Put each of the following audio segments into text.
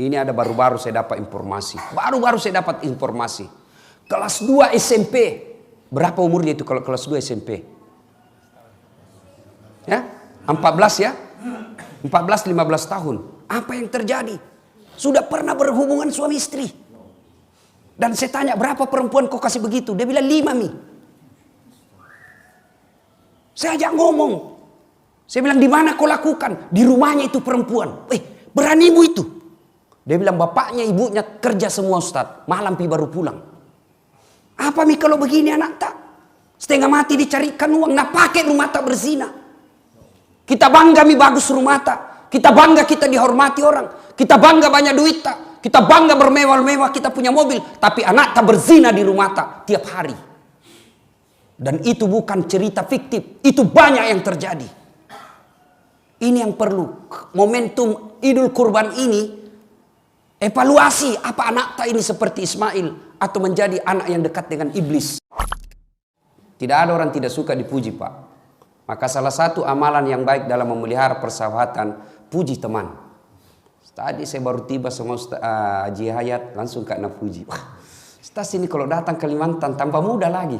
Ini ada baru-baru saya dapat informasi. Baru-baru saya dapat informasi. Kelas 2 SMP. Berapa umurnya itu kalau kelas 2 SMP? Ya, 14 ya? 14-15 tahun. Apa yang terjadi? Sudah pernah berhubungan suami istri. Dan saya tanya, berapa perempuan kau kasih begitu? Dia bilang 5 Mi. Saya ajak ngomong. Saya bilang, di mana kau lakukan? Di rumahnya itu perempuan. Beranimu itu. Dia bilang, bapaknya ibunya kerja semua Ustaz. Malam baru pulang. Apa Mi kalau begini anak tak? Setengah mati dicarikan uang. Nah pakai rumah tak berzina. Kita bangga Mi bagus rumah tak. Kita bangga kita dihormati orang. Kita bangga banyak duit tak. Kita bangga bermewah-mewah kita punya mobil. Tapi anak tak berzina di rumah tak tiap hari. Dan itu bukan cerita fiktif. Itu banyak yang terjadi. Ini yang perlu. Momentum Idul Kurban ini. Evaluasi apa anak tak ini seperti Ismail. Atau menjadi anak yang dekat dengan iblis. Tidak ada orang tidak suka dipuji Pak. Maka salah satu amalan yang baik dalam memelihara persahabatan. Puji teman. Tadi saya baru tiba sama Haji Hayat. Langsung kena puji. Wah, Ustaz ini kalau datang Kalimantan tambah muda lagi.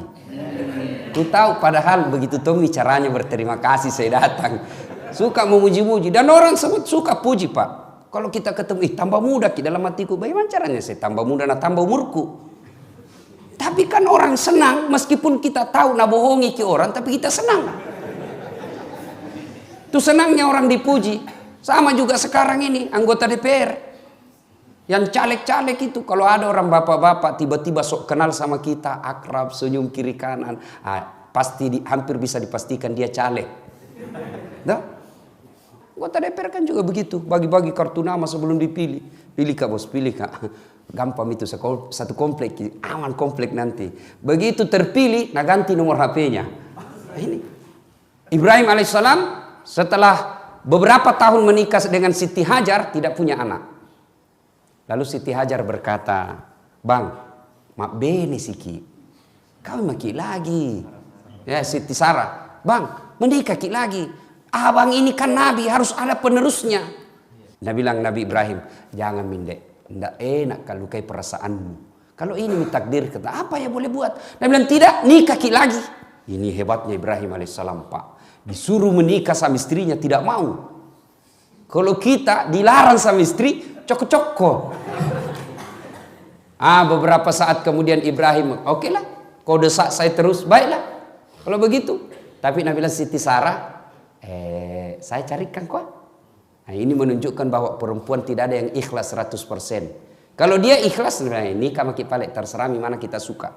Ku tahu padahal begitu Tommy caranya berterima kasih saya datang. Suka memuji-muji. Dan orang semua suka puji Pak. Kalau kita ketemu, tambah muda ki dalam hatiku. Bagaimana caranya saya tambah muda, nah tambah umurku. Tapi kan orang senang meskipun kita tahu nak bohongi ki orang, tapi kita senang. Itu senangnya orang dipuji. Sama juga sekarang ini anggota DPR. Yang caleg-caleg itu kalau ada orang bapak-bapak tiba-tiba sok kenal sama kita, akrab, senyum kiri kanan, pasti hampir bisa dipastikan dia caleg. Nah, anggota DPR kan juga begitu, bagi-bagi kartu nama sebelum dipilih. Pilih Kak Bos, pilih Kak. Gampang itu satu komplek, aman komplek nanti. Begitu terpilih, nah ganti nomor HP-nya. Ini Ibrahim alaihissalam setelah beberapa tahun menikah dengan Siti Hajar tidak punya anak. Lalu Siti Hajar berkata, Bang, mak bene siki, kau maki lagi. Ya Siti Sarah, Bang, menikah ki lagi. Abang ini kan Nabi, harus ada penerusnya. Dia bilang Nabi Ibrahim, jangan mindek. Tidak enak kalau lukai perasaanmu. Kalau ini takdir kata, apa ya boleh buat? Dia bilang tidak, nikah ki lagi. Ini hebatnya Ibrahim alaihissalam Pak. Disuruh menikah sama istrinya tidak mau. Kalau kita dilarang sama istri, coko-coko. Beberapa saat kemudian Ibrahim, oke lah, kau desak saya terus, baiklah. Kalau begitu. Tapi Nabi bilang Siti Sarah, saya carikan kok. Nah, ini menunjukkan bahwa perempuan tidak ada yang ikhlas 100%. Kalau dia ikhlas, ini kama ki palek terserah mana kita suka.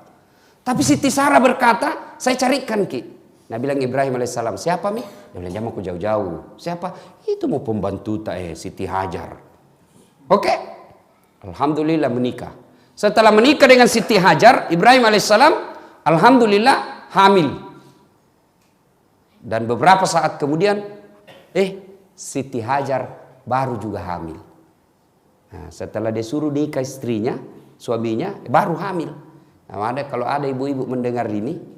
Tapi Siti Sarah berkata, saya carikan ki. Nah bilang Ibrahim alaihissalam, siapa Mi? Dia bilang, jangan aku jauh-jauh. Siapa? Itu mau pembantu Siti Hajar. Oke. Alhamdulillah menikah. Setelah menikah dengan Siti Hajar, Ibrahim alaihissalam, alhamdulillah hamil. Dan beberapa saat kemudian, Siti Hajar baru juga hamil. Nah, setelah dia suruh nikah istrinya, suaminya, baru hamil. Nah, kalau ada ibu-ibu mendengar ini,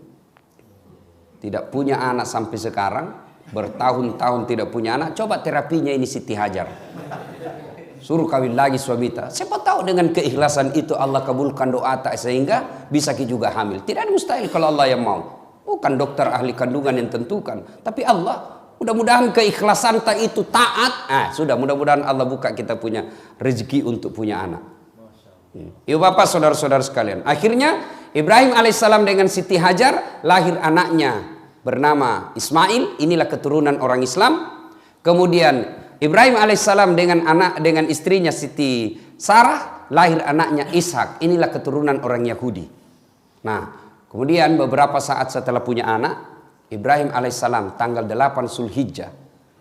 tidak punya anak sampai sekarang, bertahun-tahun tidak punya anak, coba terapinya ini Siti Hajar. Suruh kawin lagi suami tak. Siapa tahu dengan keikhlasan itu Allah kabulkan doa tak sehingga bisa juga hamil. Tidak ada mustahil kalau Allah yang mau. Bukan dokter ahli kandungan yang tentukan, tapi Allah. Mudah-mudahan keikhlasan tak itu taat. Sudah mudah-mudahan Allah buka kita punya rezeki untuk punya anak. Ibu bapak saudara-saudara sekalian. Akhirnya Ibrahim alaihissalam dengan Siti Hajar lahir anaknya bernama Ismail. Inilah keturunan orang Islam. Kemudian Ibrahim alaihissalam dengan istrinya Siti Sarah lahir anaknya Ishak. Inilah keturunan orang Yahudi. Nah, kemudian beberapa saat setelah punya anak, Ibrahim alaihissalam tanggal 8 Zulhijjah.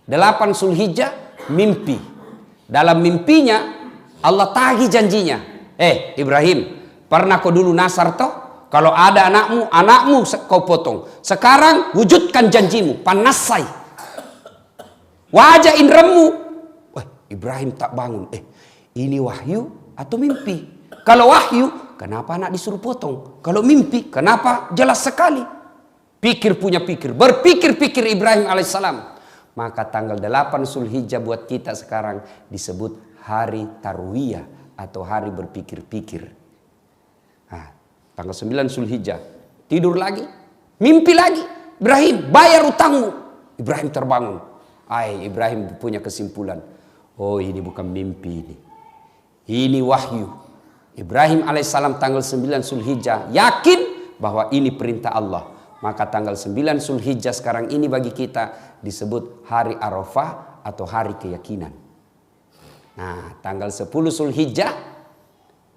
8 Zulhijjah mimpi. Dalam mimpinya Allah tagih janjinya. Ibrahim, pernah kau dulu nasar toh? Kalau ada anakmu kau potong. Sekarang wujudkan janjimu, panasai. Wajah inderamu. Ibrahim tak bangun. Ini wahyu atau mimpi? Kalau wahyu, kenapa anak disuruh potong? Kalau mimpi, kenapa jelas sekali? Berpikir Ibrahim alaihissalam. Maka tanggal 8 Zulhijjah buat kita sekarang disebut hari tarwiyah atau hari berpikir-pikir. Nah, tanggal 9 Zulhijjah, tidur lagi, mimpi lagi. Ibrahim, bayar utangmu. Ibrahim terbangun. Ibrahim punya kesimpulan. Oh, ini bukan mimpi ini. Ini wahyu. Ibrahim alaihissalam tanggal 9 Zulhijjah yakin bahwa ini perintah Allah. Maka tanggal 9 Zulhijjah sekarang ini bagi kita disebut hari Arafah atau hari keyakinan. Nah, tanggal 10 Zulhijjah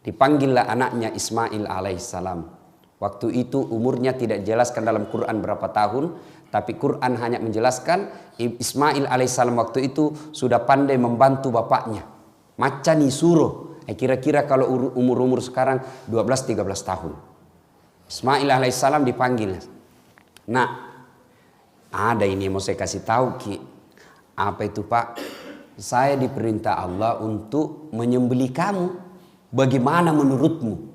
dipanggillah anaknya Ismail alaihissalam. Waktu itu umurnya tidak dijelaskan dalam Quran berapa tahun, tapi Quran hanya menjelaskan Ismail alaihissalam waktu itu sudah pandai membantu bapaknya. Macan suruh. Kira-kira kalau umur-umur sekarang 12-13 tahun. Ismail alaihissalam dipanggil. Nah, ada ini yang mau saya kasih tahu, Ki. Apa itu, Pak? Saya diperintah Allah untuk menyembelih kamu. Bagaimana menurutmu?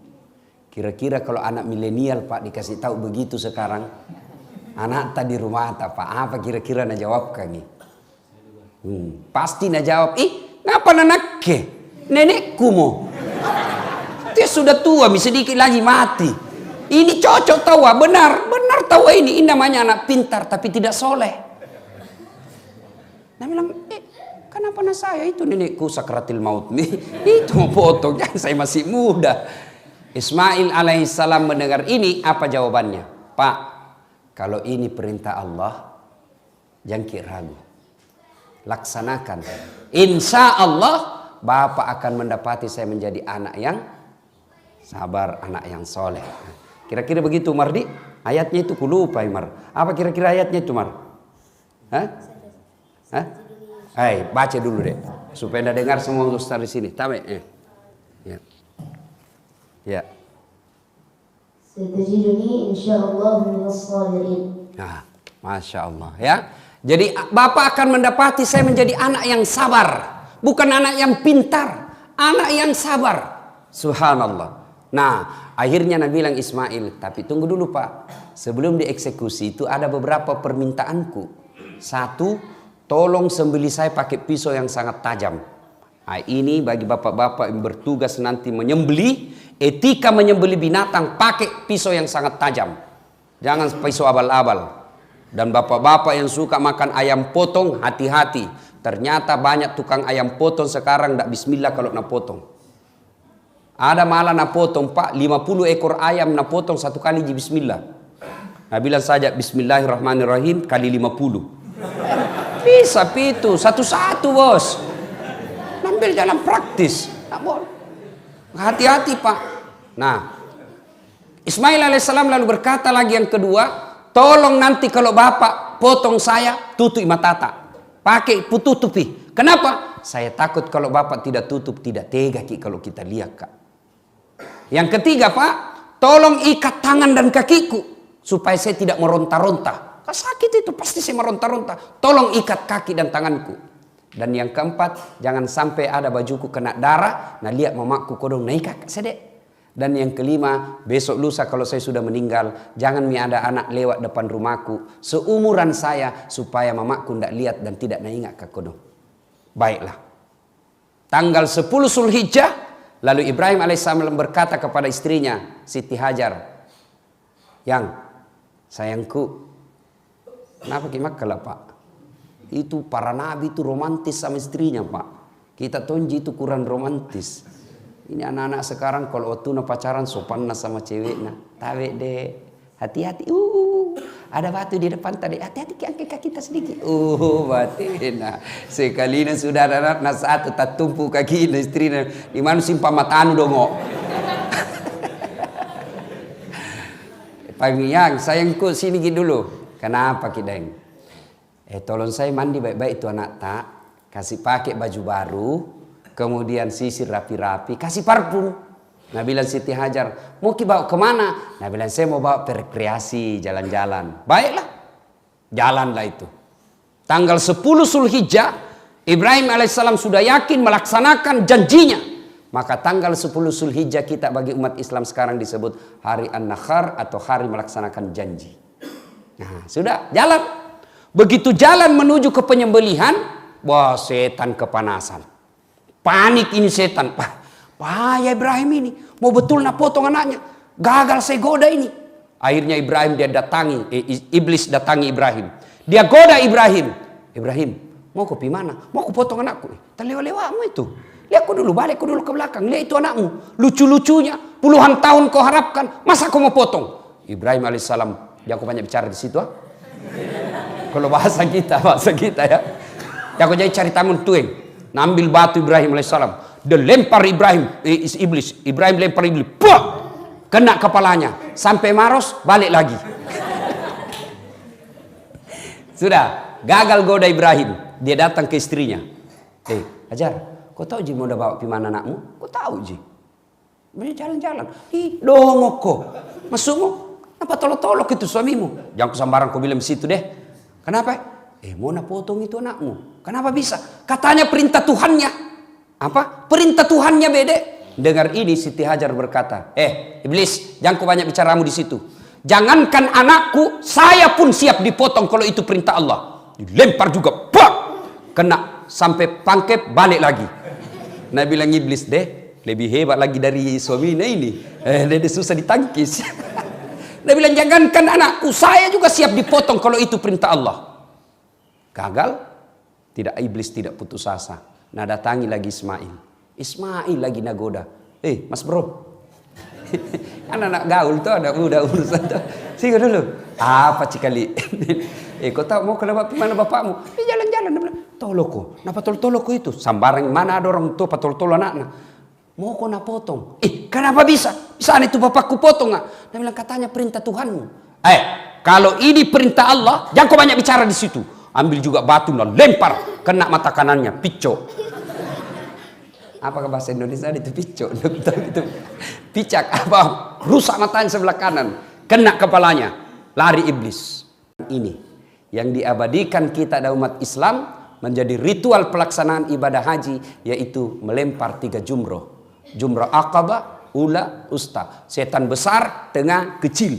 Kira-kira kalau anak milenial, Pak, dikasih tahu begitu sekarang, anak tadi rumah Pak, apa kira-kira na jawabkan nih? Pasti na jawab, ngapa anak ke? Nenekku mo. Dia sudah tua, sedikit lagi mati. Ini cocok tawa, benar tawa ini namanya anak pintar tapi tidak soleh. Nah bilang, kenapa na saya itu nenekku sakratil maut nih? Itu mau potong, jangan saya masih muda. Ismail alaihissalam mendengar ini, apa jawabannya? Pak, kalau ini perintah Allah, jangan ragu. Laksanakan. Insya Allah, Bapak akan mendapati saya menjadi anak yang sabar, anak yang soleh. Kira-kira begitu, Mardi? Ayatnya itu kulupa, Mar. Apa kira-kira ayatnya itu, Mar? Baca dulu deh, supaya anda dengar semua ustaz di sini. Ya. Satajiduni insyaallah minas sabirin. Nah, Masya Allah ya. Jadi Bapak akan mendapati saya menjadi anak yang sabar. Bukan anak yang pintar, anak yang sabar. Subhanallah. Nah, akhirnya Nabi bilang Ismail, tapi tunggu dulu Pak. Sebelum dieksekusi itu ada beberapa permintaanku. Satu, tolong sembelih saya pakai pisau yang sangat tajam. Nah, ini bagi bapak-bapak yang bertugas nanti menyembelih, etika menyembelih binatang pakai pisau yang sangat tajam. Jangan pisau abal-abal. Dan bapak-bapak yang suka makan ayam potong, hati-hati. Ternyata banyak tukang ayam potong sekarang tidak bismillah kalau nak potong. Ada malah nak potong, Pak, 50 ekor ayam nak potong satu kali bismillah. Nah, bilang saja bismillahirrahmanirrahim kali 50. Bisa itu, satu-satu bos. Ambil jalan praktis. Hati-hati Pak. Nah, Ismail alaihissalam lalu berkata lagi yang kedua, tolong nanti kalau Bapak potong saya, tutup matata. Pakai tutupi. Kenapa? Saya takut kalau Bapak tidak tutup, tidak tega Ki kalau kita lihat Kak. Yang ketiga Pak, tolong ikat tangan dan kakiku supaya saya tidak meronta-ronta. Sakit itu pasti saya meronta-ronta. Tolong ikat kaki dan tanganku. Dan yang keempat, jangan sampai ada bajuku kena darah. Nah lihat mamaku kodong naik kakak sedek. Dan yang kelima, besok lusa kalau saya sudah meninggal, jangan ada anak lewat depan rumahku seumuran saya supaya mamaku tidak lihat dan tidak naik kakak kodong. Baiklah. Tanggal 10 Zulhijjah, lalu Ibrahim alaihissalam berkata kepada istrinya Siti Hajar, yang sayangku, kenapa kimaklah Pak? Itu para nabi itu romantis sama istrinya Pak. Kita tonji itu kurang romantis. Ini anak-anak sekarang kalau waktu pacaran sopan sama ceweknya. Tawe deh, hati-hati. Ada batu di depan tadi. Hati-hati angkat kaki kita sedikit. Batina. Sekali ini sudah ada anak satu tak tumpu kaki istrinya. Di mana simpang matanu dongo. Panggil sayangku sini dulu. Kenapa kideng? Tolong saya mandi baik-baik itu anak tak. Kasih pakai baju baru. Kemudian sisir rapi-rapi. Kasih parfum. Nah bilang Siti Hajar, mau bawa kemana? Nah bilang saya mau bawa rekreasi, jalan-jalan. Baiklah. Jalanlah itu. Tanggal 10 Zulhijjah, Ibrahim alaihissalam sudah yakin melaksanakan janjinya. Maka tanggal 10 Zulhijjah kita bagi umat Islam sekarang disebut hari An-Nakhar atau hari melaksanakan janji. Nah sudah jalan. Begitu jalan menuju ke penyembelihan, wah setan kepanasan. Panik ini setan. Bahaya Ibrahim ini. Mau betul nak potong anaknya. Gagal saya goda ini. Akhirnya Ibrahim dia datangi. Iblis datangi Ibrahim. Dia goda Ibrahim. Ibrahim, mau kau pergi mana? Mau kau potong anakku? Terlewat-lewatmu itu. Lihat aku dulu, balik aku dulu ke belakang. Lihat itu anakmu. Lucu-lucunya. Puluhan tahun kau harapkan. Masa kau mau potong? Ibrahim alaihissalam. Jangan kau banyak bicara di situ. Kalau bahasa kita ya. Jangan kau jadi cari tamun tueng. Ambil batu Ibrahim alaihissalam. Dia lempar iblis. Ibrahim lempar iblis. Puh! Kena kepalanya. Sampai maros, balik lagi. Sudah. Gagal goda Ibrahim. Dia datang ke istrinya. Hajar. Kau tahu Ji mau bawa ke mana anakmu? Kau tahu Ji. Dia jalan-jalan. Dongok kau. Masukmu. Apa tolok-tolok itu suamimu? Jangan kesambaran kau bilang situ deh. Kenapa? Mau nak potong itu anakmu. Kenapa bisa? Katanya perintah Tuhannya. Apa? Perintah Tuhannya beda. Dengar ini Siti Hajar berkata, iblis, jangan kau banyak bicaramu di situ. Jangankan anakku, saya pun siap dipotong kalau itu perintah Allah. Dilempar juga, pak! Kena sampai pangkep balik lagi. Nah bilang iblis deh, lebih hebat lagi dari suaminya ini. Dia susah ditangkis. Dia bilang jangankan anakku, saya juga siap dipotong kalau itu perintah Allah. Gagal, tidak, iblis tidak putus asa. Nah datangi lagi Ismail lagi nagoda. Mas bro, anak-anak gaul tuh ada udah urusan tuh. Sini dulu. Apa cikali? Kau tahu mau kenapa mana bapakmu? Jalan-jalan. Toloko. Napa toloko itu? Sambarang mana ada orang tua patol-tol anaknya. Mau kau nak potong? Kenapa bisa? Bisa itu bapakku potong nggak? Dia bilang katanya perintah Tuhanmu. Kalau ini perintah Allah, jangan kau banyak bicara di situ. Ambil juga batu dan lempar kena mata kanannya, pico. Apakah bahasa Indonesia itu pico? Itu picak apa? Rusak matanya sebelah kanan, kena kepalanya, lari iblis. Ini yang diabadikan kita dan umat Islam menjadi ritual pelaksanaan ibadah haji, yaitu melempar 3 jumroh. Jumroh Aqabah, Ula, Usta. Setan besar, tengah, kecil.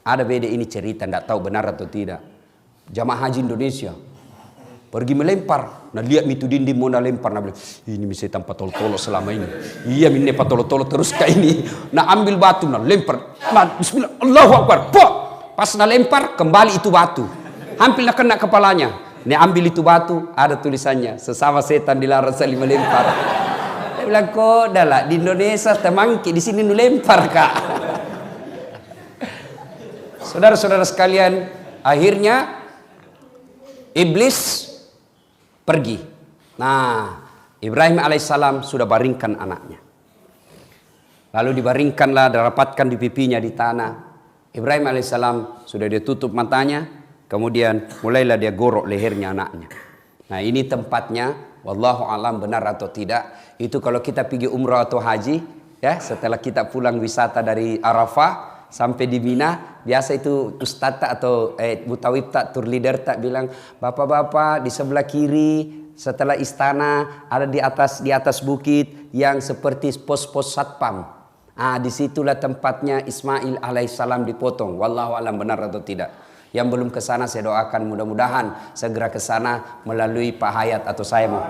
Ada beda ini cerita, tidak tahu benar atau tidak. Jamaah haji Indonesia pergi melempar. Nah lihat itu dinding mau lempar. Nah bilang, ini setan patol-tolo selama ini. Iya ini patol-tolo terus kayak ini. Nah ambil batu, nah lempar. Nah bismillah, Allahu Akbar. Pas nah lempar, kembali itu batu. Hampir nak kena kepalanya. Nah ambil itu batu, ada tulisannya. Sesama setan dilarang saling melempar. Dia bilang, kok dah lah di Indonesia temangki, di sini nu lempar kak. Saudara-saudara sekalian, akhirnya iblis pergi. Nah, Ibrahim alaihissalam sudah baringkan anaknya. Lalu dibaringkanlah, dirapatkan di pipinya di tanah. Ibrahim alaihissalam sudah dia tutup matanya, kemudian mulailah dia gorok lehernya anaknya. Nah, ini tempatnya, wallahu alam benar atau tidak. Itu kalau kita pergi umrah atau haji, ya, setelah kita pulang wisata dari Arafah sampai di Mina, biasa itu ustadz atau mutawib tak, tour leader tak bilang, bapak-bapak di sebelah kiri setelah istana ada di atas bukit yang seperti pos-pos satpam. Disitulah tempatnya Ismail alaihissalam dipotong. Wallahu alam benar atau tidak. Yang belum ke sana saya doakan mudah-mudahan segera ke sana melalui Pak Hayat atau saya mau.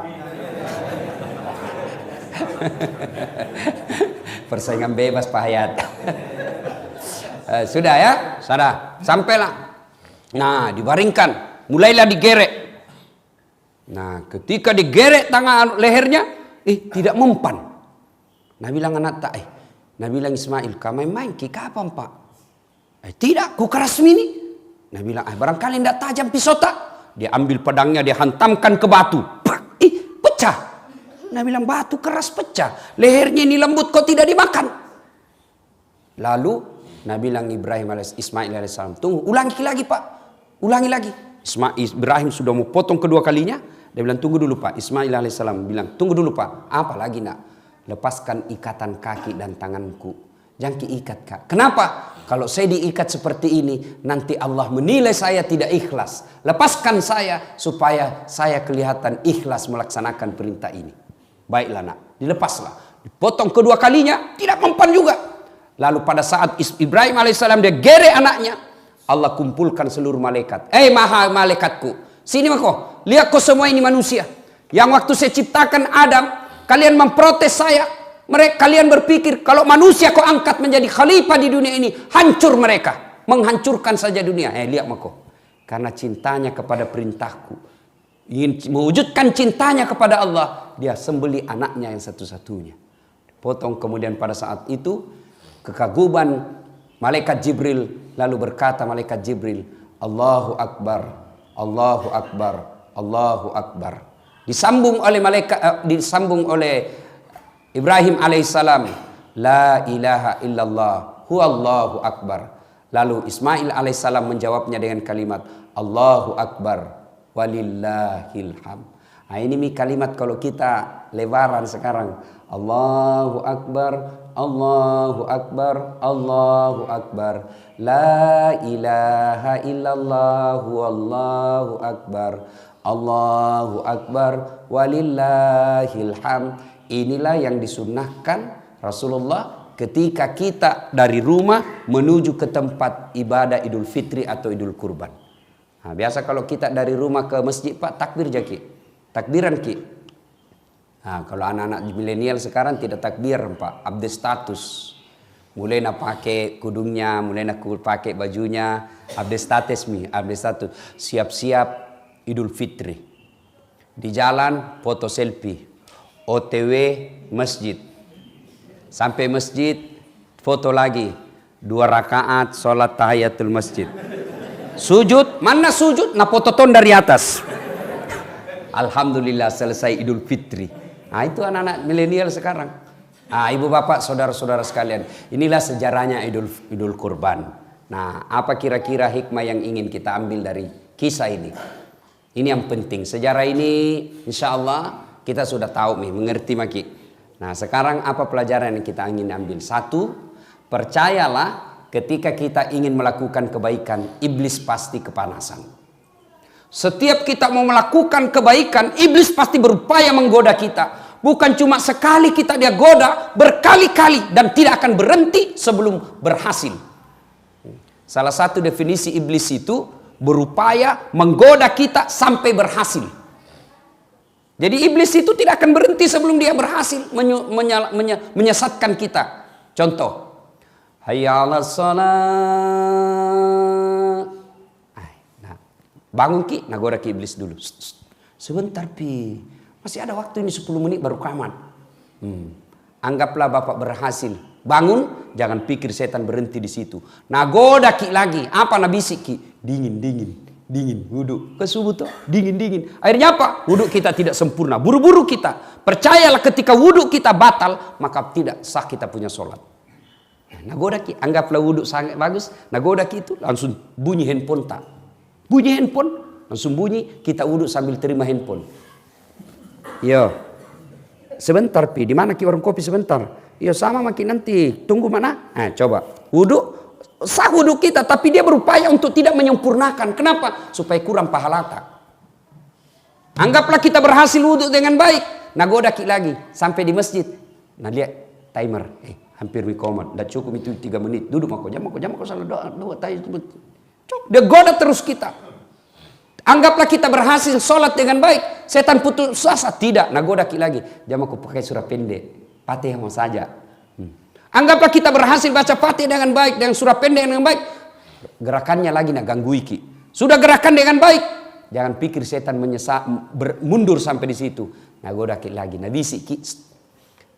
Persaingan bebas Pak Hayat. Sudah ya, sudah sampailah. Nah, dibaringkan, mulailah digerek. Nah, ketika digerek tangan lehernya, tidak mempan. Nah, bilang anak tak, nah bilang Ismail, kamu main ki kapan pak? Tidak, ku keras ini. Nah bilang, barangkali tidak tajam pisau tak? Dia ambil pedangnya, dia hantamkan ke batu. Pecah. Nah bilang, batu keras pecah. Lehernya ini lembut, kok tidak dimakan? Lalu Nah bilang Ismail alaihissalam, tunggu, ulangi lagi pak, ulangi lagi. Ibrahim sudah mau potong kedua kalinya. Dia bilang, tunggu dulu pak. Ismail alaihissalam bilang, tunggu dulu pak. Apa lagi nak? Lepaskan ikatan kaki dan tanganku. Jangan diikat kak. Kenapa? Kalau saya diikat seperti ini, nanti Allah menilai saya tidak ikhlas. Lepaskan saya supaya saya kelihatan ikhlas melaksanakan perintah ini. Baiklah nak, dilepaslah. Dipotong kedua kalinya, tidak mempan juga. Lalu pada saat Ibrahim alaihissalam dia gerek anaknya, Allah kumpulkan seluruh malaikat. Malaikatku, sini kau, lihat kau semua ini manusia. Yang waktu saya ciptakan Adam, kalian memprotes saya. Kalian berpikir kalau manusia kau angkat menjadi khalifah di dunia ini, hancur mereka, menghancurkan saja dunia. Lihat mako, karena cintanya kepada perintahku, ingin mewujudkan cintanya kepada Allah, dia sembeli anaknya yang satu-satunya. Potong. Kemudian pada saat itu kekaguman malaikat Jibril, lalu berkata malaikat Jibril, Allahu Akbar, Allahu Akbar, Allahu Akbar. Disambung oleh Ibrahim alaihissalam, La ilaha illallah, huwallahu akbar. Lalu Ismail alaihissalam menjawabnya dengan kalimat, Allahu Akbar, walillahil hamd. Ini kalimat kalau kita lebaran sekarang, Allahu Akbar, Allahu Akbar, Allahu Akbar, La ilaha illallah, huwallahu akbar, Allahu Akbar, walillahil hamd. Inilah yang disunnahkan Rasulullah ketika kita dari rumah menuju ke tempat ibadah Idul Fitri atau Idul Kurban. Biasa kalau kita dari rumah ke masjid, Pak, takbir jaki, takbiran ki. Kalau anak-anak milenial sekarang tidak takbir, Pak, update status. Mulai nak pakai kudungnya, mulai nak pakai bajunya, update status update status. Siap-siap Idul Fitri. Di jalan foto selfie. OTW masjid. Sampai masjid foto lagi. 2 rakaat sholat tahiyatul masjid. Sujud, mana sujud? Nah foto ton dari atas. Alhamdulillah selesai Idul Fitri. Itu anak-anak milenial sekarang. Ibu bapak, saudara-saudara sekalian, inilah sejarahnya Idul Kurban. Nah, apa kira-kira hikmah yang ingin kita ambil dari kisah ini? Ini yang penting. Sejarah ini insya Allah kita sudah tahu mengerti maki. Nah, sekarang apa pelajaran yang kita ingin ambil? 1, percayalah ketika kita ingin melakukan kebaikan, iblis pasti kepanasan. Setiap kita mau melakukan kebaikan, iblis pasti berupaya menggoda kita. Bukan cuma sekali kita dia goda, berkali-kali, dan tidak akan berhenti sebelum berhasil. Salah satu definisi iblis itu berupaya menggoda kita sampai berhasil. Jadi iblis itu tidak akan berhenti sebelum dia berhasil menyesatkan kita. Contoh, hayya 'alas shalah. Nah, bangun ki, nagoda ki iblis dulu. Sebentar pi, masih ada waktu ini 10 menit baru kamat. Anggaplah bapak berhasil. Bangun, jangan pikir setan berhenti di situ. Nagoda ki lagi, apa nabisik ki? Dingin, wudhu ke subuh tuh, dingin. Akhirnya apa? Wudhu kita tidak sempurna, buru-buru kita. Percayalah ketika wudhu kita batal, maka tidak sah kita punya sholat. Nagoda ki, anggaplah wudhu sangat bagus. Nagoda ki itu langsung bunyi handphone tak. Bunyi handphone, langsung bunyi, kita wudhu sambil terima handphone. Yo, sebentar pi, di mana ki warung kopi sebentar? Yo sama makin nanti, tunggu mana? Coba wudhu. Sah wudhu kita, tapi dia berupaya untuk tidak menyempurnakan. Kenapa? Supaya kurang pahala tak. Anggaplah kita berhasil wudhu dengan baik. Nagoda ki lagi sampai di masjid. Nah lihat timer, hampir mikomat. Dah cukup itu 3 menit. Duduk mako, jam mako salah doa tahiyat. Dia goda terus kita. Anggaplah kita berhasil sholat dengan baik. Setan putus asa, tidak. Nagoda ki lagi. Jam mako pakai surah pendek, Fatihah saja. Anggaplah kita berhasil baca Fatihah dengan baik, dengan surah pendek dengan baik. Gerakannya lagi nak ganggu iki. Sudah gerakan dengan baik. Jangan pikir setan mundur sampai di situ. Nagoda ki lagi, nabi ki.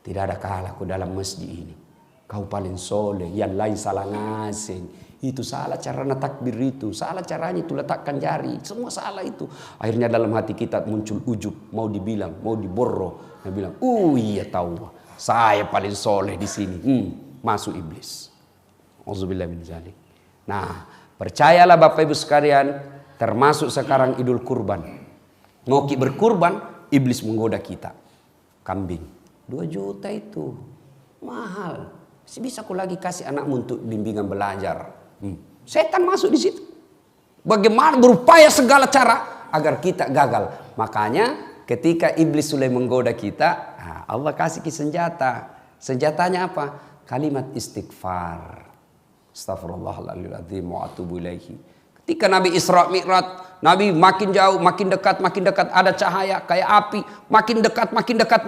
Tidak ada kalahku dalam masjid ini. Kau paling soleh, yang lain salah ngasing. Itu salah cara takbir itu. Salah caranya itu letakkan jari. Semua salah itu. Akhirnya dalam hati kita muncul ujub. Mau dibilang, mau diborro. Dia bilang, iya tahu. Saya paling soleh di sini. Masuk iblis. Auzubillah min dzalik. Nah, percayalah Bapak Ibu sekalian, termasuk sekarang Idul Kurban. Mau berkurban, iblis menggoda kita. Kambing 2 juta itu mahal. Bisa aku lagi kasih anakmu untuk bimbingan belajar. Setan masuk di situ. Bagaimana berupaya segala cara agar kita gagal. Makanya ketika iblis sudah menggoda kita, Allah kasih senjata. Senjatanya apa? Kalimat istighfar. Astaghfirullahaladzim wa atubu ilaihi. Ketika Nabi Isra Mi'raj, Nabi makin jauh, makin dekat, ada cahaya kayak api, makin dekat,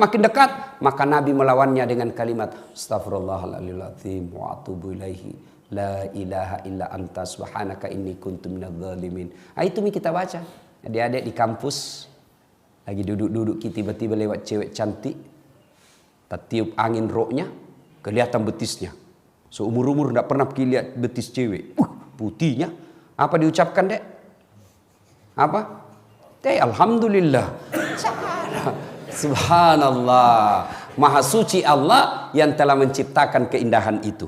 maka Nabi melawannya dengan kalimat Astaghfirullahaladzim wa atubu ilaihi, la ilaha illa anta subhanaka inni kuntu minadz zalimin. Itu kita baca. Adik-adik di kampus lagi duduk-duduk, tiba-tiba lewat cewek cantik, tertiup angin rohnya, kelihatan betisnya. Seumur-umur tidak pernah lihat betis cewek. Putihnya. Apa diucapkan, Dek? Apa? Alhamdulillah. Subhanallah. Maha suci Allah yang telah menciptakan keindahan itu.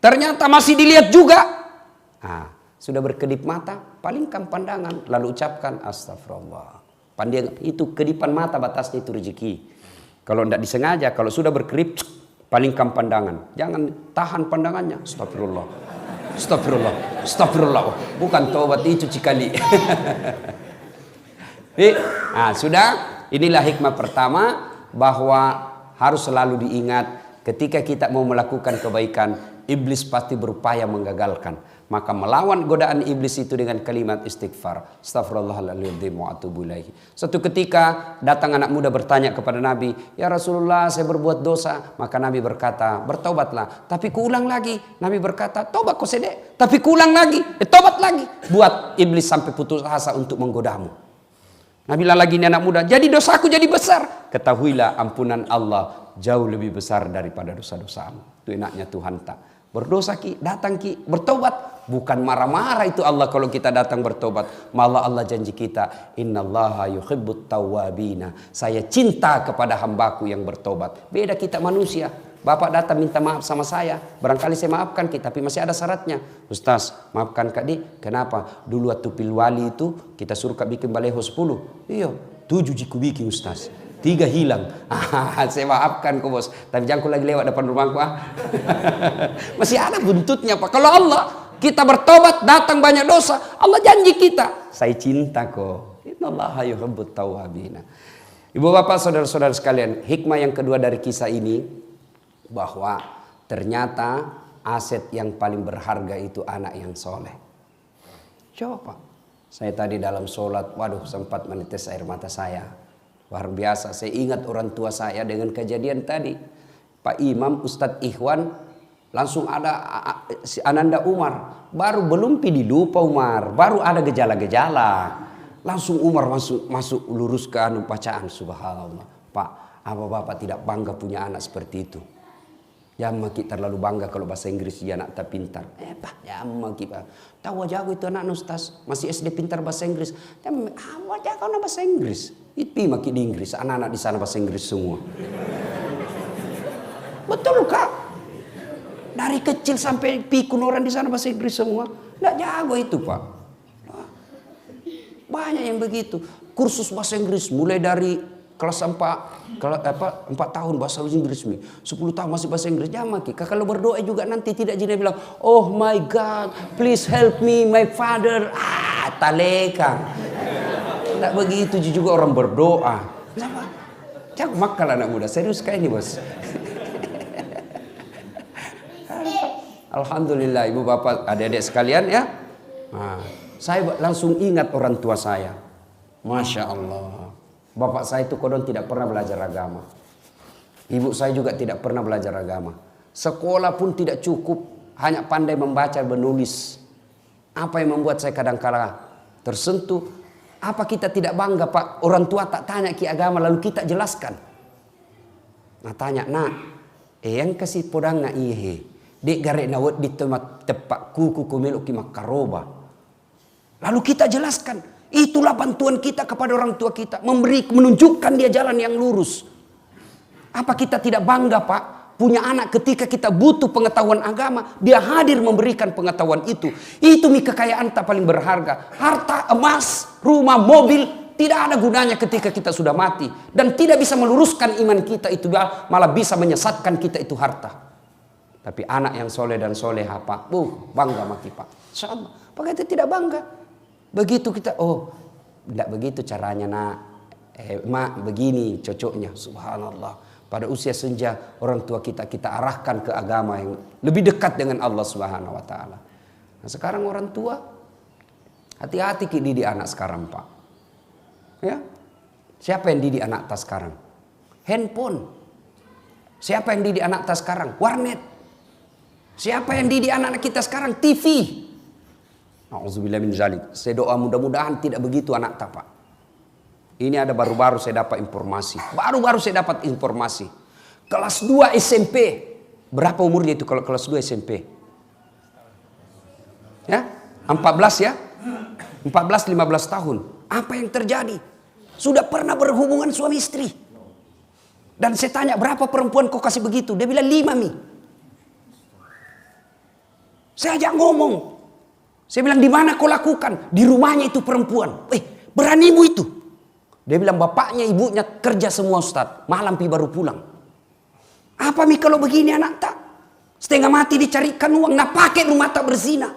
Ternyata masih dilihat juga. Sudah berkedip mata, palingkan pandangan, lalu ucapkan astagfirullah. Itu kedipan mata batasnya itu rezeki. Kalau tidak disengaja, kalau sudah berkedip, palingkan pandangan. Jangan tahan pandangannya. Astagfirullah. Astagfirullah. Astagfirullah. Bukan taubat itu cikali. Sudah. Inilah hikmah pertama, bahwa harus selalu diingat ketika kita mau melakukan kebaikan, iblis pasti berupaya menggagalkan. Maka melawan godaan iblis itu dengan kalimat istighfar. Astaghfirullahaladzim wa atubu ilaihi. Suatu ketika datang anak muda bertanya kepada Nabi, ya Rasulullah, saya berbuat dosa. Maka Nabi berkata, bertaubatlah. Tapi kuulang lagi. Nabi berkata, tobat kau sedek. Tapi kuulang lagi. Tobat lagi. Buat iblis sampai putus asa untuk menggodamu. Nabi bilang lagi, ini anak muda, jadi dosaku jadi besar. Ketahuilah ampunan Allah jauh lebih besar daripada dosa-dosamu. Itu enaknya Tuhan tak. Berdosa ki, datang ki, bertobat. Bukan marah-marah itu Allah kalau kita datang bertobat. Malah Allah janji kita, innallaha yuhibbut tawwabina. Saya cinta kepada hambaku yang bertobat. Beda kita manusia. Bapak datang minta maaf sama saya. Barangkali saya maafkan kita, tapi masih ada syaratnya. Ustaz, maafkan Kak Di. Kenapa? Dulu waktu pilwali itu kita suruh Kak bikin baleho 10. Iya, 7 jiku bikin Ustaz. 3 hilang. Saya maafkan kok bos. Tapi jangan kau lagi lewat depan rumahku. Masih ada buntutnya Pak. Kalau Allah kita bertobat, datang banyak dosa, Allah janji kita, saya cinta kok. Innallaha yuhibbut tawwabina. Ibu bapak saudara-saudara sekalian, hikmah yang kedua dari kisah ini, bahwa ternyata aset yang paling berharga itu anak yang soleh. Coba, saya tadi dalam sholat, waduh sempat menetes air mata saya. Luar biasa, saya ingat orang tua saya dengan kejadian tadi. Pak Imam, Ustadz Ikhwan, langsung ada si Ananda Umar. Baru belum dilupa Umar, baru ada gejala-gejala. Langsung Umar masuk luruskan bacaan. Subhanallah. Pak, apa bapak tidak bangga punya anak seperti itu? Jangan kita terlalu bangga kalau bahasa Inggris dia anak tak pintar. Pak, jangan kita. Tahu jago itu anak Ustaz, masih SD pintar bahasa Inggris. Apa jago anak bahasa Inggris? Itu makin di Inggris, anak-anak di sana bahasa Inggris semua. Betul Kak? Dari kecil sampai pikun orang di sana bahasa Inggris semua. Nggak jago itu Pak. Banyak yang begitu. Kursus bahasa Inggris mulai dari kelas 4 tahun bahasa Inggris, 10 tahun masih bahasa Inggris. Jangan Kak, kalau berdoa juga nanti tidak jadi bilang, oh my God, please help me, my father. Talekang. Tidak begitu juga orang berdoa. Kenapa? Jangan makal anak muda, serius kayak ini bos. Alhamdulillah ibu bapak adik-adik sekalian ya. Saya langsung ingat orang tua saya. Masya Allah. Bapak saya itu kodon tidak pernah belajar agama. Ibu saya juga tidak pernah belajar agama. Sekolah pun tidak cukup. Hanya pandai membaca menulis. Apa yang membuat saya kadang-kala tersentuh. Apa kita tidak bangga Pak? Orang tua tak tanya ki agama lalu kita jelaskan. Nah tanya, yang kasih podang na ihe. Dek garek nawat di tempat tepak kuku kumeluk ki makaroba. Lalu kita jelaskan. Itulah bantuan kita kepada orang tua kita. Menunjukkan dia jalan yang lurus. Apa kita tidak bangga Pak? Punya anak ketika kita butuh pengetahuan agama. Dia hadir memberikan pengetahuan itu. Itu kekayaan tak paling berharga. Harta, emas, rumah, mobil. Tidak ada gunanya ketika kita sudah mati. Dan tidak bisa meluruskan iman kita itu. Malah bisa menyesatkan kita itu harta. Tapi anak yang soleh dan soleha Pak. Bangga maki Pak. InsyaAllah. Pak kita tidak bangga. Begitu kita, tidak begitu caranya mak begini cocoknya. Subhanallah. Pada usia senja orang tua kita arahkan ke agama yang lebih dekat dengan Allah Subhanahu wa taala. Nah, sekarang orang tua Hati-hati ki didik anak sekarang, Pak. Ya. Siapa yang didik anak tas sekarang? Handphone. Siapa yang didik anak tas sekarang? Warnet. Siapa yang didik anak kita sekarang? TV. Nauzubillah min zalik. Saya doa mudah-mudahan tidak begitu anak tak, Pak. Ini ada baru-baru saya dapat informasi. Baru-baru saya dapat informasi. Kelas 2 SMP. Berapa umurnya itu kalau kelas 2 SMP? Ya? 14 ya? 14-15 tahun. Apa yang terjadi? Sudah pernah berhubungan suami istri. Dan saya tanya, berapa perempuan kau kasih begitu? Dia bilang 5 Mi. Saya ajak ngomong. Saya bilang, di mana kau lakukan? Di rumahnya itu perempuan. Beranimu itu. Dia bilang, bapaknya ibunya kerja semua Ustaz. Malam baru pulang. Apa Mi kalau begini anak tak? Setengah mati dicarikan uang. Nah pakai rumah tak berzina.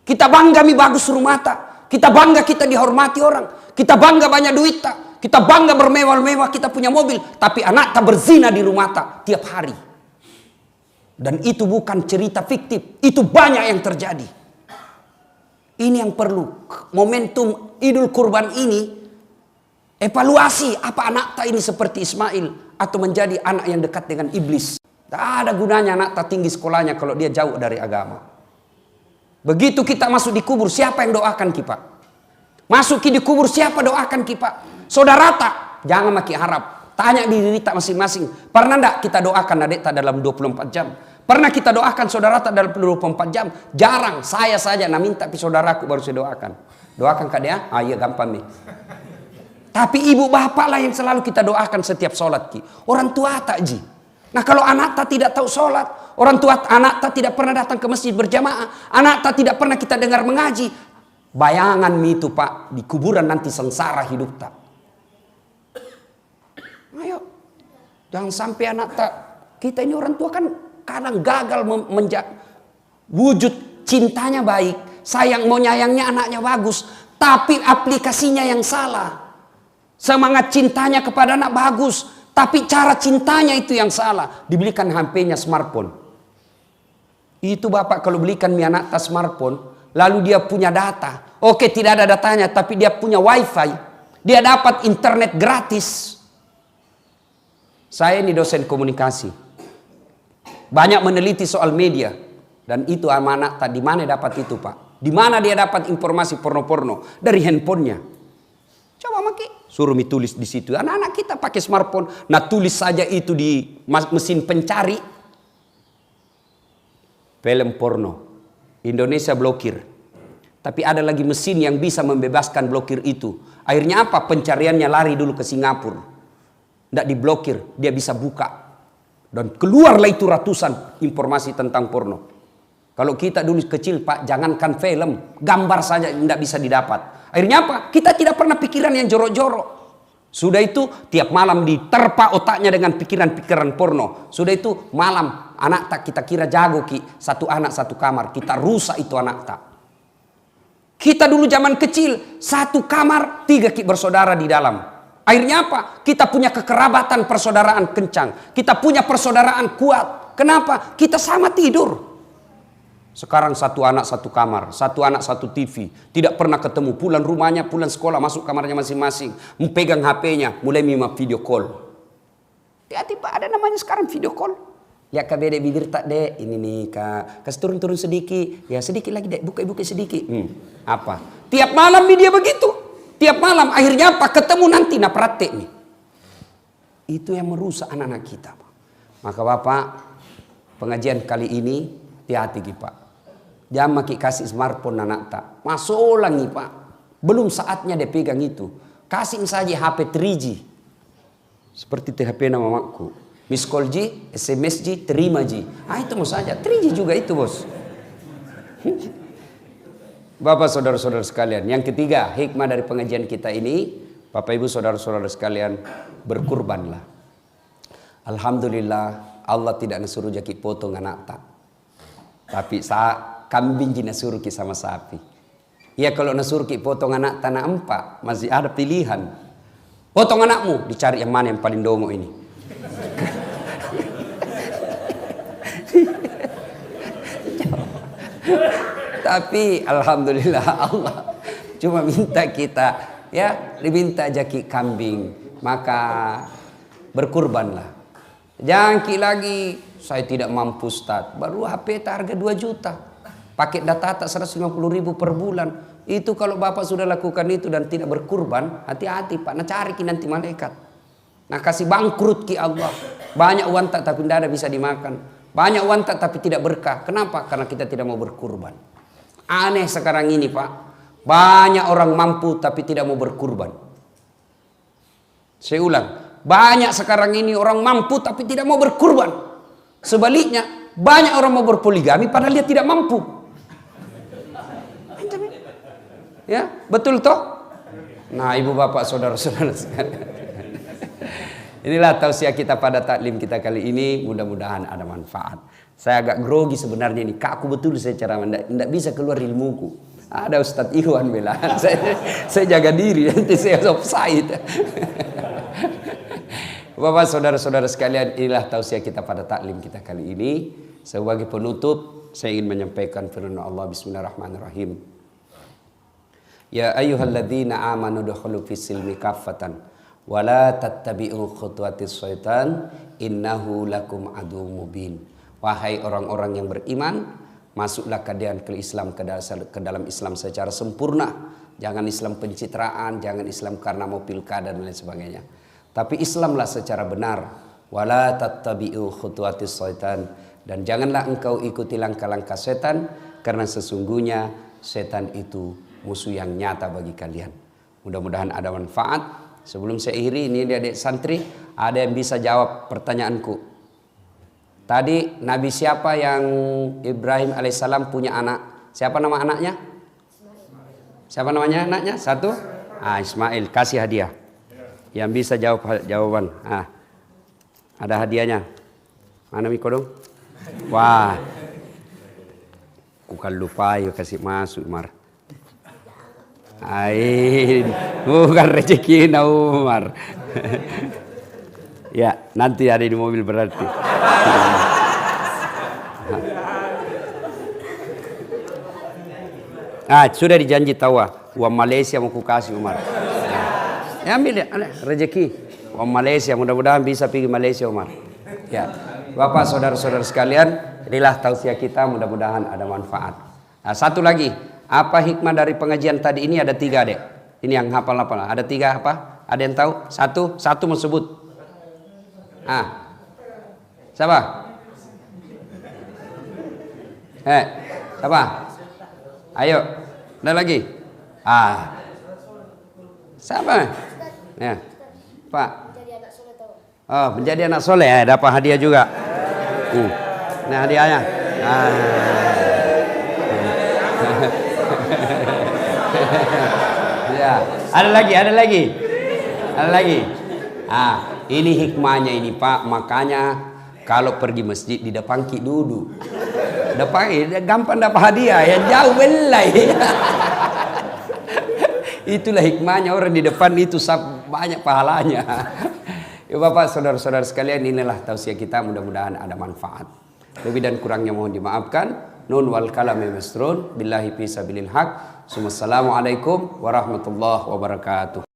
Kita bangga Mi bagus rumah tak. Kita bangga kita dihormati orang. Kita bangga banyak duit tak. Kita bangga bermewah-mewah kita punya mobil. Tapi anak tak berzina di rumah tak tiap hari. Dan itu bukan cerita fiktif. Itu banyak yang terjadi. Ini yang perlu. Momentum Idul Kurban ini. Evaluasi apa anak tak ini seperti Ismail. Atau menjadi anak yang dekat dengan iblis. Tak ada gunanya anak tak tinggi sekolahnya kalau dia jauh dari agama. Begitu kita masuk di kubur, siapa yang doakan kita? Masuk di kubur, siapa doakan kita? Saudara tak? Jangan makin harap. Tanya diri tak masing-masing. Pernah tak kita doakan adik tak dalam 24 jam? Pernah kita doakan saudara tak dalam 24 jam? Jarang. Saya saja nak minta tapi saudaraku baru saya doakan. Doakan kak dia? Ah iya gampang nih. Tapi ibu bapak lah yang selalu kita doakan setiap sholat ki. Orang tua tak ji. Nah kalau anak tak tidak tahu sholat, orang tua anak tak tidak pernah datang ke masjid berjamaah, anak tak tidak pernah kita dengar mengaji. Bayangan mi itu Pak, di kuburan nanti sengsara hidup tak. Ayo, jangan sampai anak tak. Kita ini orang tua kan kadang gagal wujud cintanya baik, sayang mau nyayangnya anaknya bagus, tapi aplikasinya yang salah. Semangat cintanya kepada anak bagus, tapi cara cintanya itu yang salah. Dibelikan HP-nya smartphone. Itu bapak kalau belikan mi anak tas smartphone, lalu dia punya data. Oke tidak ada datanya, tapi dia punya wifi. Dia dapat internet gratis. Saya ini dosen komunikasi. Banyak meneliti soal media. Dan itu amanah tak di mana dapat itu Pak? Di mana dia dapat informasi porno-porno? Dari handphonenya. Coba maki. Suruh mi tulis di situ. Anak-anak kita pakai smartphone. Nah tulis saja itu di mesin pencari. Film porno. Indonesia blokir. Tapi ada lagi mesin yang bisa membebaskan blokir itu. Akhirnya apa? Pencariannya lari dulu ke Singapura. Tidak diblokir. Dia bisa buka. Dan keluarlah itu ratusan informasi tentang porno. Kalau kita dulu kecil Pak, jangankan film. Gambar saja tidak bisa didapat. Akhirnya apa? Kita tidak pernah pikiran yang jorok-jorok. Sudah itu tiap malam diterpa otaknya dengan pikiran-pikiran porno. Sudah itu malam anak tak kita kira jago ki. Satu anak satu kamar. Kita rusak itu anak tak. Kita dulu zaman kecil satu kamar 3 ki bersaudara di dalam. Akhirnya apa? Kita punya kekerabatan persaudaraan kencang. Kita punya persaudaraan kuat. Kenapa? Kita sama tidur. Sekarang satu anak satu kamar, satu anak satu TV. Tidak pernah ketemu, pulang rumahnya, pulang sekolah, masuk kamarnya masing-masing. Memegang HP-nya, mulai mima video call. Hati-hati Pak, ada namanya sekarang video call. Ya kak beda bibir tak dek, ini nih kak. Kasih turun-turun sedikit, ya sedikit lagi dek, buka-buka sedikit. Apa? Tiap malam dia begitu. Tiap malam, akhirnya apa? Ketemu nanti, nah praktek nih. Itu yang merusak anak-anak kita. Maka Bapak, pengajian kali ini, hati-hati Pak. Jangan makin kasih smartphone anak tak. Masuk lagi Pak. Belum saatnya dia pegang itu. Kasih saja HP 3G. Seperti HP nama mamaku. Miss call G, SMS G, terima G. Ah itu mau saja. 3G juga itu bos. Bapak saudara-saudara sekalian. Yang ketiga hikmah dari pengajian kita ini. Bapak ibu saudara-saudara sekalian. Berkurbanlah. Alhamdulillah. Allah tidak nasuruh jaki potong anak tak. Tapi kambing jina suruh ki sama sapi. Ya kalau nasuruh ki potong anak tanah empat, masih ada pilihan. Potong anakmu, dicari yang mana yang paling dongo ini. Tapi alhamdulillah Allah cuma minta kita ya diminta jaki kambing, maka berkurbanlah. Jangan lagi saya tidak mampu Ustaz, baru HP harga 2 juta. Paket data 150.000 per bulan. Itu kalau Bapak sudah lakukan itu dan tidak berkurban, hati-hati Pak, nah cari nanti malaikat. Nah kasih bangkrut ki Allah. Banyak uang tak tapi tidak ada bisa dimakan. Banyak uang tak tapi tidak berkah. Kenapa? Karena kita tidak mau berkurban. Aneh sekarang ini Pak. Banyak orang mampu tapi tidak mau berkurban. Saya ulang. Banyak sekarang ini orang mampu tapi tidak mau berkurban. Sebaliknya banyak orang mau berpoligami padahal dia tidak mampu. Ya, betul toh? Nah, ibu bapak saudara-saudara sekalian. Inilah tausiah kita pada taklim kita kali ini. Mudah-mudahan ada manfaat. Saya agak grogi sebenarnya ini. Kaku betul saya cara tidak bisa keluar ilmuku. Ada Ustadz Iwan bilang. Saya jaga diri nanti saya offside. Bapak saudara-saudara sekalian, inilah tausiah kita pada taklim kita kali ini. Sebagai penutup, saya ingin menyampaikan firman Allah. Bismillahirrahmanirrahim. Ya ayyuhalladzina amanu dukhulu fis silmi kaffatan wa la tattabi'u khutuwatis syaitan innahu lakum aduwwum mubin. Wahai orang-orang yang beriman, masuklah kalian ke Islam, ke dalam Islam secara sempurna. Jangan Islam pencitraan, jangan Islam karena mau pilkada dan lain sebagainya. Tapi Islamlah secara benar. Wa la tattabi'u khutuwatis syaitan, dan janganlah engkau ikuti langkah-langkah setan, karena sesungguhnya setan itu musuh yang nyata bagi kalian. Mudah-mudahan ada manfaat. Sebelum saya akhiri, ini adik santri, ada yang bisa jawab pertanyaanku. Tadi Nabi siapa yang Ibrahim alaihissalam punya anak? Siapa nama anaknya? Siapa namanya anaknya? Satu? Ismail. Kasih hadiah. Yang bisa jawab jawaban. Ada hadiahnya. Mana Miko dong? Wah. Bukan lupa ya kasih masuk Umar. Bukan rezeki Umar. Ya, nanti ada di mobil berarti. Sudah dijanji tawa. Uang Malaysia mau ku kasih Umar. Ya, ambil ya, rezeki. Uang Malaysia, mudah-mudahan bisa pergi Malaysia Umar. Ya, Bapak saudara-saudara sekalian, inilah tausiah kita, mudah-mudahan ada manfaat. Satu lagi. Apa hikmah dari pengajian tadi ini? Ada 3 dek. Ini yang hafal-hafal. Ada 3 apa? Ada yang tahu? Satu mau sebut. Siapa? Siapa? Ayo. Ada lagi? Siapa? Ya. Pak. Menjadi anak soleh ya, dapat hadiah juga. Nah hadiahnya. Ya, ada lagi. Ini hikmahnya ini Pak, makanya kalau pergi masjid di depan ki duduk. Depan gampang dapat hadiah, yang jauh belai. Itulah hikmahnya orang di depan itu banyak pahalanya. Ya Bapak saudara-saudara sekalian, inilah tausiah kita, mudah-mudahan ada manfaat. Lebih dan kurangnya mohon dimaafkan. Nun wal kalami masrun billahi fi sabilil haq. Assalamualaikum warahmatullahi wabarakatuh.